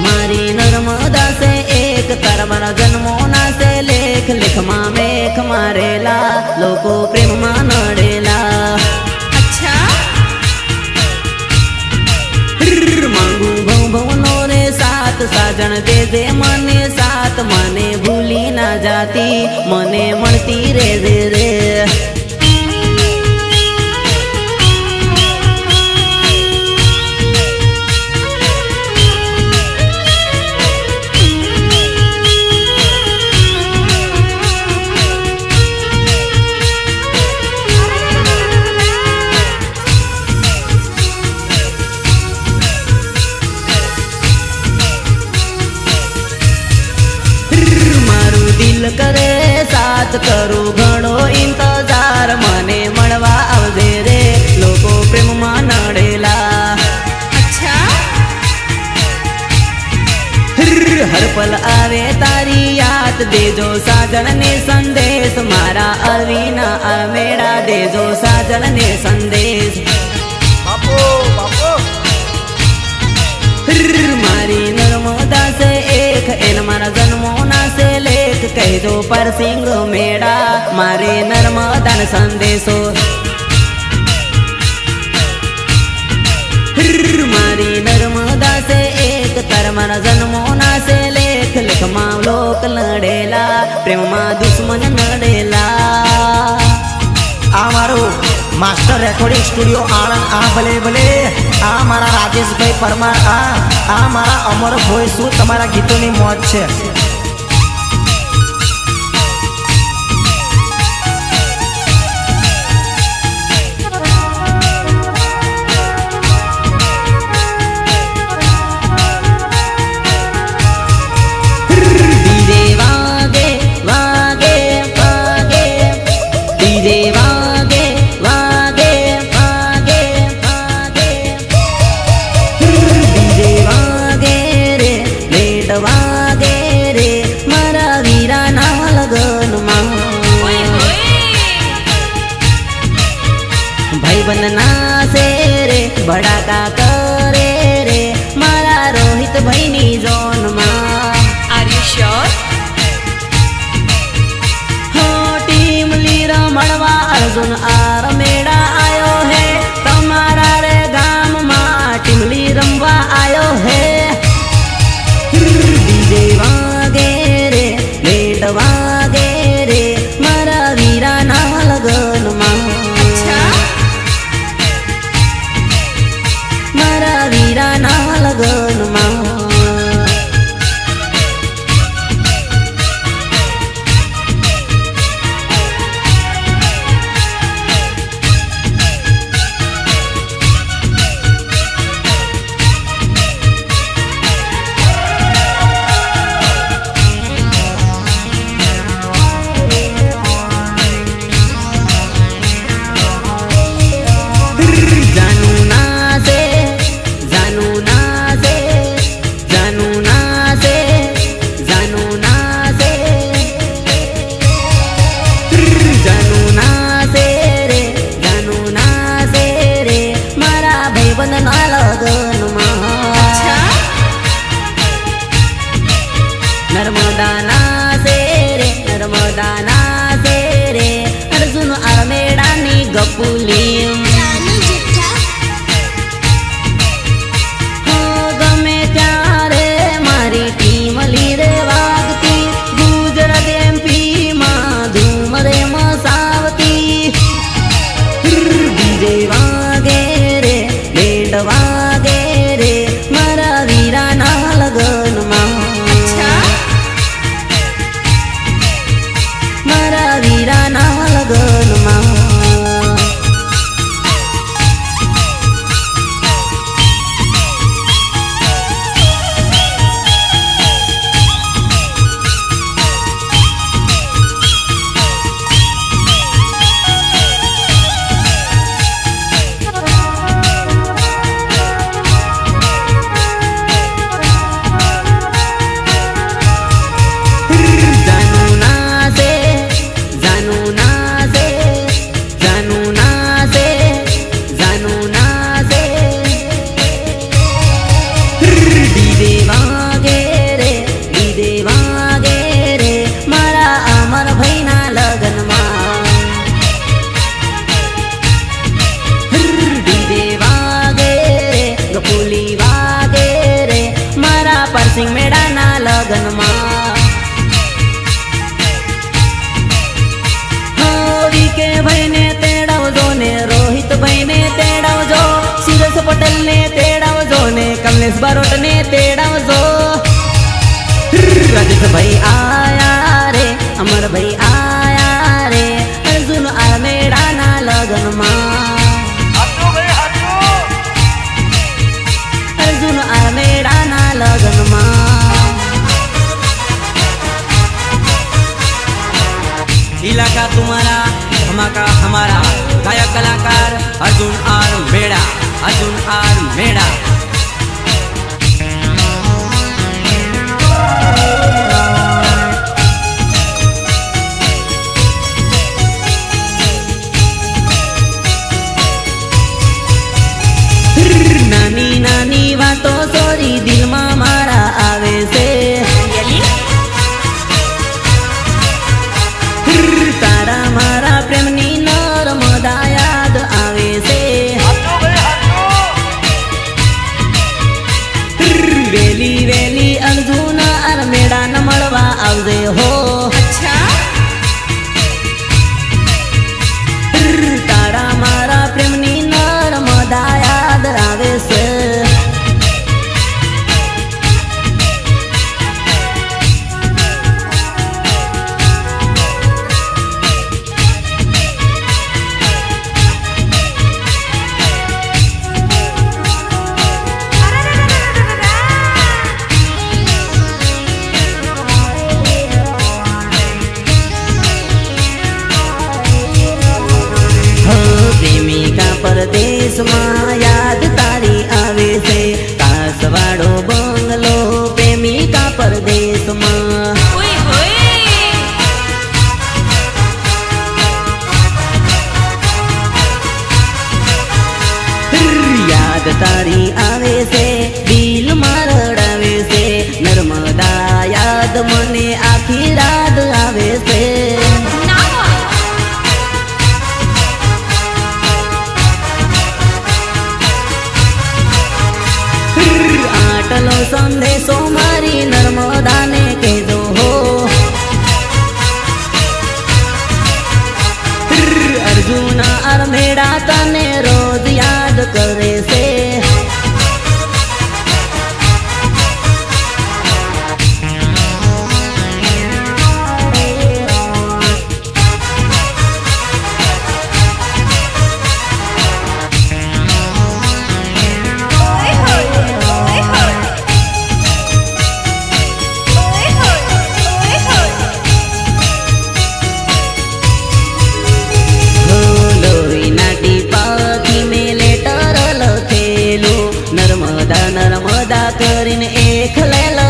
मारी नर्मदा से एक तरवर जन्मो ना से लेख लेख मा मेख मारेला लोको प्रेम मा नडेला। अच्छा मांगू भव भवनो रे सात साजन दे दे मने सात मने भूली ना जाती मने मळती रे रे रे। दिल करे साथ करू घणो इंतजार मने मळवा आवजे रे लोको प्रेम मा नडेला। अच्छा हर पल आवे तारी याद देजो साजन ने संदेश मारा अरवीना आमेड़ा देजो साजन ने संदेश। बापू बापू मारी नर्मदा से एक एन मारा जन्मो ना से लेख कह दो पर सिंह मेड़ा मारे नर्मदा संदेशो। मारी नर्मदा से एक तर मारा जन्मो ना से लेख लेख मा लोक लड़ेला प्रेम मा दुश्मन नडेला। आ मारो मास्टर रेकॉर्डिंग स्टूडियो आनंद आ भले भले आ मारा राजेश भाई परमार आ मारा अमर भोय शू तमारा गीतों की मौज छे। भाई बनना से रे भड़ाका करे रे मारा रोहित भाई नी जोन मा। Are you sure? हो टीम लीरा मड़वा अर्जुन आर मेड़ा आयो है तमारा रे गाम मा टीम ली रंबा आयो है। डीजे वागे रे लेट वागे रे मारा वीरा ना लगन मा। वीरा ना लगन मा। બારસિંગ મેળાના લગનમાં કે ભાઈને તેડાવજો ને રોહિત ભાઈને તેડાવજો સુરેશ પટેલ ને તેડાવજો ને કમલેશ બારોટ ને તેડાવજો રાજેશભાઈ આયા રે અમરભાઈ આયા રે અર્જુન આ મેળાના લગનમાં અર્જુન આ મેળાના લગનમાં इलाका तुम्हारा धमाका हमारा गायक कलाकार अर्जुन आर मेड़ा अर्जुन आर मेड़ा नानी नानी वातो सोरी दिल में मारा आवे से तारा मारा प्रेमनी नर्मदा याद આવે છે વેલી વેલી અર્જુન આર મેળા ન મળવા આવજે હો અચ્છા તારા મારા પ્રેમની નર્મદા યાદ આવે છે પરદેશમાં યાદ તારી આવે છે કાસવાડો બંગલો પ્રેમિકા પરદેશમાં ઓય હોય યાદ તારી આવે છે દિલમાં રડાવે છે નર્મદા યાદ મને આખી રાત આવે છે આટલો સંદેશો મારી નર્મદાને કહેજો હો અર્જુના આર મેળા તને રોજ યાદ કરે છે નર્મદા કરીને એક લેલા